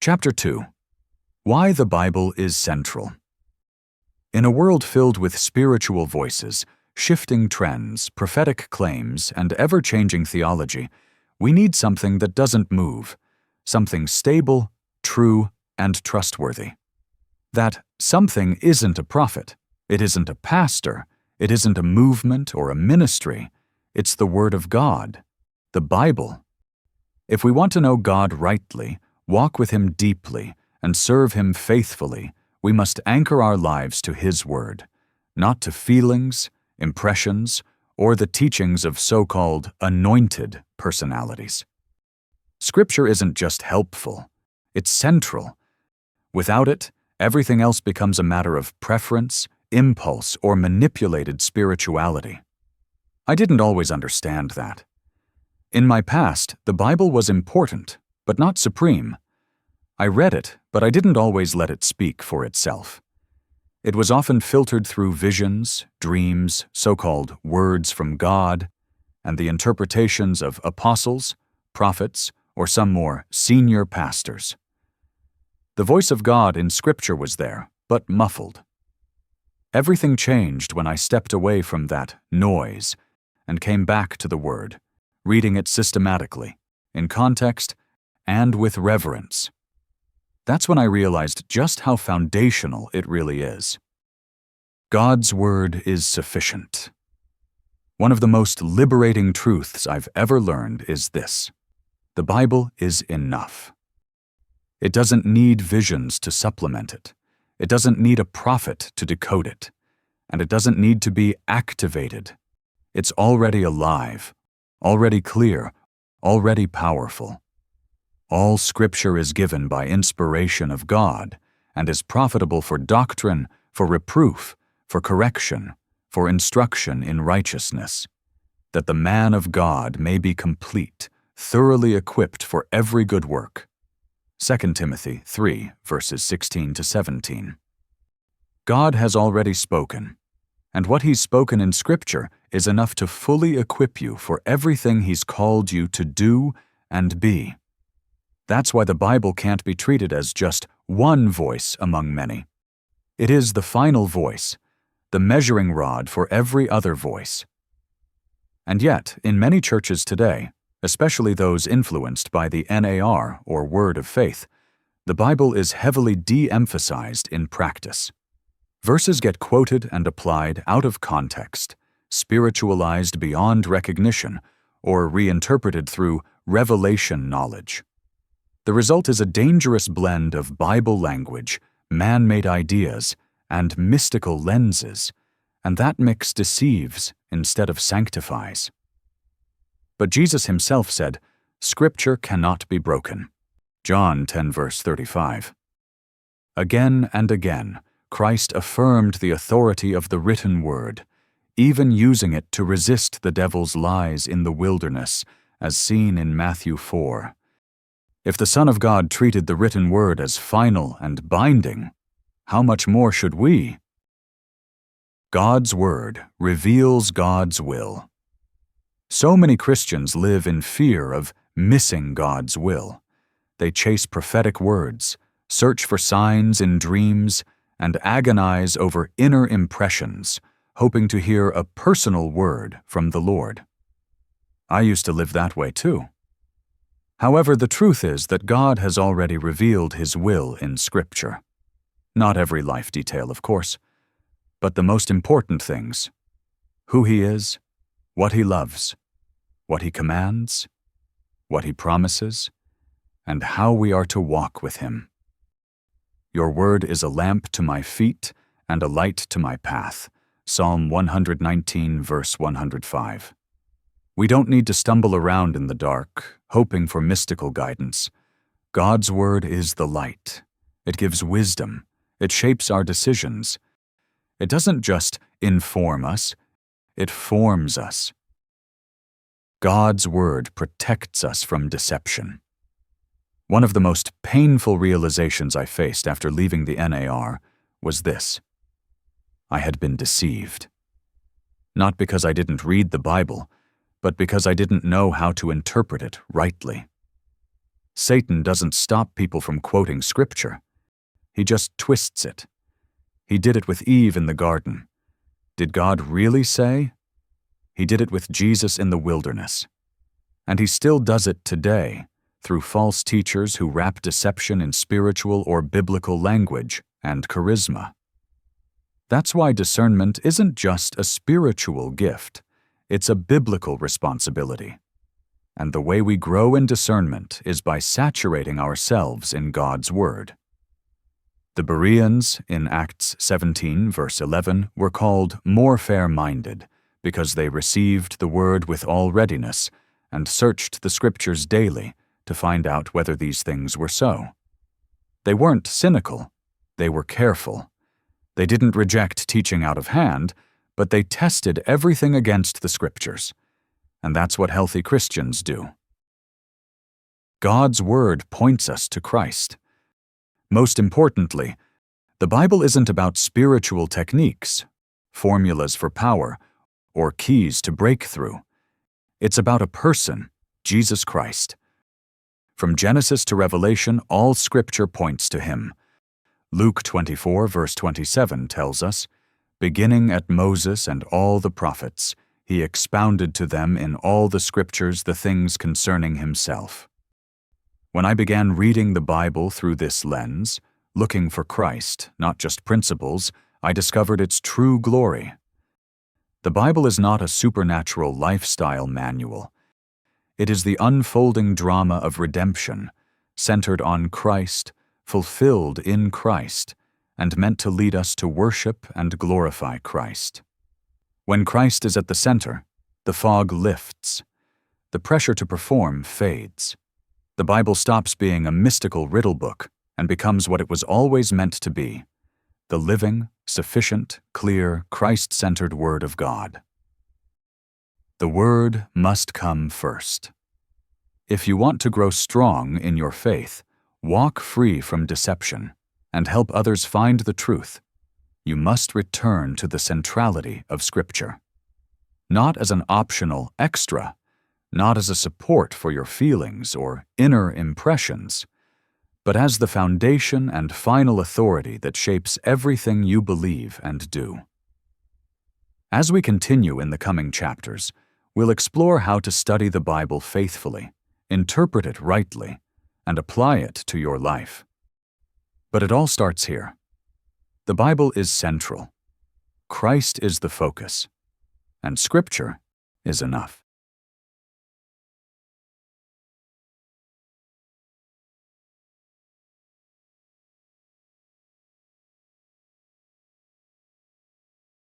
Chapter 2. Why the Bible is Central. In a world filled with spiritual voices, shifting trends, prophetic claims, and ever-changing theology, we need something that doesn't move, something stable, true, and trustworthy. That something isn't a prophet, it isn't a pastor, it isn't a movement or a ministry, it's the Word of God, the Bible. If we want to know God rightly, walk with Him deeply, and serve Him faithfully, we must anchor our lives to His Word, not to feelings, impressions, or the teachings of so-called anointed personalities. Scripture isn't just helpful, it's central. Without it, everything else becomes a matter of preference, impulse, or manipulated spirituality. I didn't always understand that. In my past, the Bible was important, but not supreme. I read it, but I didn't always let it speak for itself. It was often filtered through visions, dreams, so-called words from God, and the interpretations of apostles, prophets, or some more senior pastors. The voice of God in Scripture was there, but muffled. Everything changed when I stepped away from that noise and came back to the Word, reading it systematically, in context, and with reverence. That's when I realized just how foundational it really is. God's Word is sufficient. One of the most liberating truths I've ever learned is this: the Bible is enough. It doesn't need visions to supplement it. It doesn't need a prophet to decode it. And it doesn't need to be activated. It's already alive, already clear, already powerful. All Scripture is given by inspiration of God and is profitable for doctrine, for reproof, for correction, for instruction in righteousness, that the man of God may be complete, thoroughly equipped for every good work. 2 Timothy 3, verses 16 to 17. God has already spoken, and what He's spoken in Scripture is enough to fully equip you for everything He's called you to do and be. That's why the Bible can't be treated as just one voice among many. It is the final voice, the measuring rod for every other voice. And yet, in many churches today, especially those influenced by the NAR or Word of Faith, the Bible is heavily de-emphasized in practice. Verses get quoted and applied out of context, spiritualized beyond recognition, or reinterpreted through revelation knowledge. The result is a dangerous blend of Bible language, man-made ideas, and mystical lenses, and that mix deceives instead of sanctifies. But Jesus Himself said, "Scripture cannot be broken." John 10, verse 35. Again and again, Christ affirmed the authority of the written word, even using it to resist the devil's lies in the wilderness, as seen in Matthew 4. If the Son of God treated the written word as final and binding, how much more should we? God's Word reveals God's will. So many Christians live in fear of missing God's will. They chase prophetic words, search for signs in dreams, and agonize over inner impressions, hoping to hear a personal word from the Lord. I used to live that way too. However, the truth is that God has already revealed His will in Scripture. Not every life detail, of course, but the most important things: who He is, what He loves, what He commands, what He promises, and how we are to walk with Him. Your word is a lamp to my feet and a light to my path. Psalm 119, verse 105. We don't need to stumble around in the dark, hoping for mystical guidance. God's Word is the light. It gives wisdom. It shapes our decisions. It doesn't just inform us, it forms us. God's Word protects us from deception. One of the most painful realizations I faced after leaving the NAR was this: I had been deceived. Not because I didn't read the Bible, but because I didn't know how to interpret it rightly. Satan doesn't stop people from quoting Scripture. He just twists it. He did it with Eve in the garden. Did God really say? He did it with Jesus in the wilderness. And he still does it today through false teachers who wrap deception in spiritual or biblical language and charisma. That's why discernment isn't just a spiritual gift, it's a biblical responsibility. And the way we grow in discernment is by saturating ourselves in God's Word. The Bereans, in Acts 17, verse 11, were called more fair-minded because they received the Word with all readiness and searched the Scriptures daily to find out whether these things were so. They weren't cynical, they were careful. They didn't reject teaching out of hand, but they tested everything against the Scriptures. And that's what healthy Christians do. God's Word points us to Christ. Most importantly, the Bible isn't about spiritual techniques, formulas for power, or keys to breakthrough. It's about a person, Jesus Christ. From Genesis to Revelation, all Scripture points to him. Luke 24, verse 27 tells us, "Beginning at Moses and all the prophets, he expounded to them in all the Scriptures the things concerning himself." When I began reading the Bible through this lens, looking for Christ, not just principles, I discovered its true glory. The Bible is not a supernatural lifestyle manual. It is the unfolding drama of redemption, centered on Christ, fulfilled in Christ, and meant to lead us to worship and glorify Christ. When Christ is at the center, the fog lifts. The pressure to perform fades. The Bible stops being a mystical riddle book and becomes what it was always meant to be, the living, sufficient, clear, Christ-centered Word of God. The Word must come first. If you want to grow strong in your faith, walk free from deception, and help others find the truth, you must return to the centrality of Scripture. Not as an optional extra, not as a support for your feelings or inner impressions, but as the foundation and final authority that shapes everything you believe and do. As we continue in the coming chapters, we'll explore how to study the Bible faithfully, interpret it rightly, and apply it to your life. But it all starts here. The Bible is central. Christ is the focus, and Scripture is enough.